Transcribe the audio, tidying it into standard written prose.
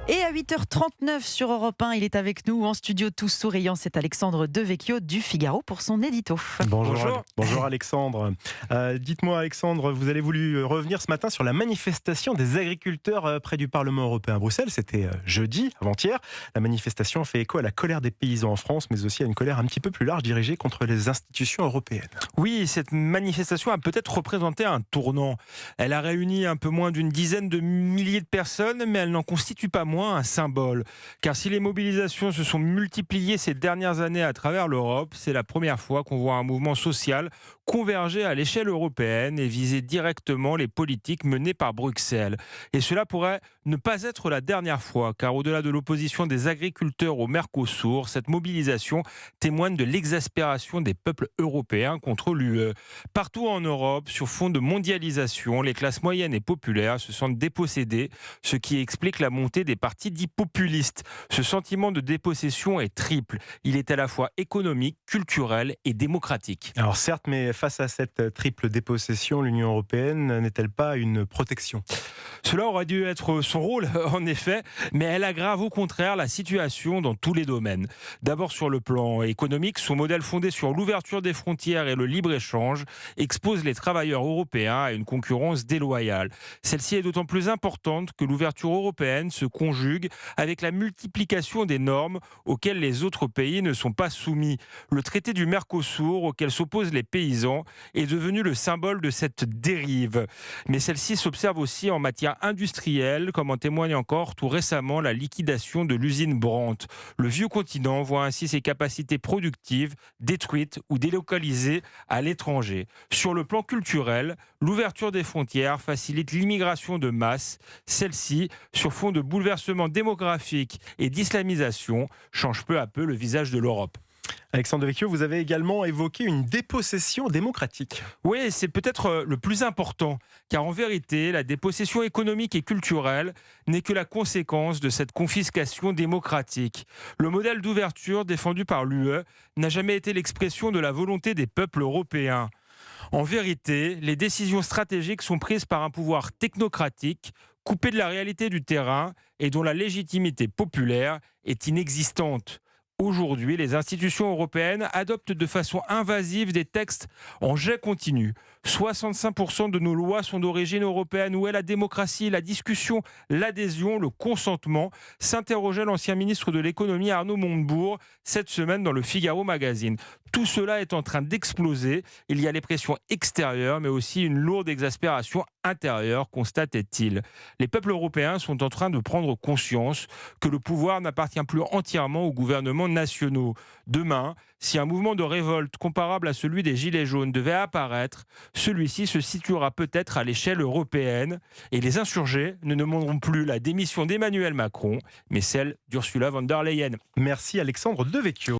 Et à 8h39 sur Europe 1, il est avec nous en studio tous souriants. C'est Alexandre Devecchio du Figaro pour son édito. Bonjour Alexandre. Dites-moi Alexandre, vous avez voulu revenir ce matin sur la manifestation des agriculteurs près du Parlement européen à Bruxelles. C'était jeudi, avant-hier. La manifestation fait écho à la colère des paysans en France, mais aussi à une colère un petit peu plus large dirigée contre les institutions européennes. Oui, cette manifestation a peut-être représenté un tournant. Elle a réuni un peu moins d'une dizaine de milliers de personnes, mais elle n'en constitue pas moins un symbole. Car si les mobilisations se sont multipliées ces dernières années à travers l'Europe, c'est la première fois qu'on voit un mouvement social converger à l'échelle européenne et viser directement les politiques menées par Bruxelles. Et cela pourrait ne pas être la dernière fois, car au-delà de l'opposition des agriculteurs au Mercosur, cette mobilisation témoigne de l'exaspération des peuples européens contre l'UE. Partout en Europe, sur fond de mondialisation, les classes moyennes et populaires se sentent dépossédées, ce qui explique la montée des partis dits populistes. Ce sentiment de dépossession est triple. Il est à la fois économique, culturel et démocratique. Alors certes, mais face à cette triple dépossession, l'Union européenne n'est-elle pas une protection ? Cela aurait dû être son rôle, en effet, mais elle aggrave au contraire la situation dans tous les domaines. D'abord sur le plan économique, son modèle fondé sur l'ouverture des frontières et le libre-échange expose les travailleurs européens à une concurrence déloyale. Celle-ci est d'autant plus importante que l'ouverture européenne se conjugue avec la multiplication des normes auxquelles les autres pays ne sont pas soumis. Le traité du Mercosur, auquel s'opposent les paysans, est devenu le symbole de cette dérive. Mais celle-ci s'observe aussi en matière industrielle, comme en témoigne encore tout récemment la liquidation de l'usine Brandt. Le vieux continent voit ainsi ses capacités productives détruites ou délocalisées à l'étranger. Sur le plan culturel, l'ouverture des frontières facilite l'immigration de masse. Celle-ci, sur fond de bouleversements démographiques et d'islamisation, change peu à peu le visage de l'Europe. Alexandre Devecchio, vous avez également évoqué une dépossession démocratique. Oui, c'est peut-être le plus important, car en vérité, la dépossession économique et culturelle n'est que la conséquence de cette confiscation démocratique. Le modèle d'ouverture défendu par l'UE n'a jamais été l'expression de la volonté des peuples européens. En vérité, les décisions stratégiques sont prises par un pouvoir technocratique, coupé de la réalité du terrain et dont la légitimité populaire est inexistante. Aujourd'hui, les institutions européennes adoptent de façon invasive des textes en jet continu. 65% de nos lois sont d'origine européenne. Où est la démocratie, la discussion, l'adhésion, le consentement ? S'interrogeait l'ancien ministre de l'économie Arnaud Montebourg cette semaine dans le Figaro Magazine. Tout cela est en train d'exploser. Il y a les pressions extérieures, mais aussi une lourde exaspération intérieure, constatait-il. Les peuples européens sont en train de prendre conscience que le pouvoir n'appartient plus entièrement aux gouvernements nationaux. Demain, si un mouvement de révolte comparable à celui des Gilets jaunes devait apparaître, celui-ci se situera peut-être à l'échelle européenne et les insurgés ne demanderont plus la démission d'Emmanuel Macron, mais celle d'Ursula von der Leyen. Merci Alexandre Devecchio.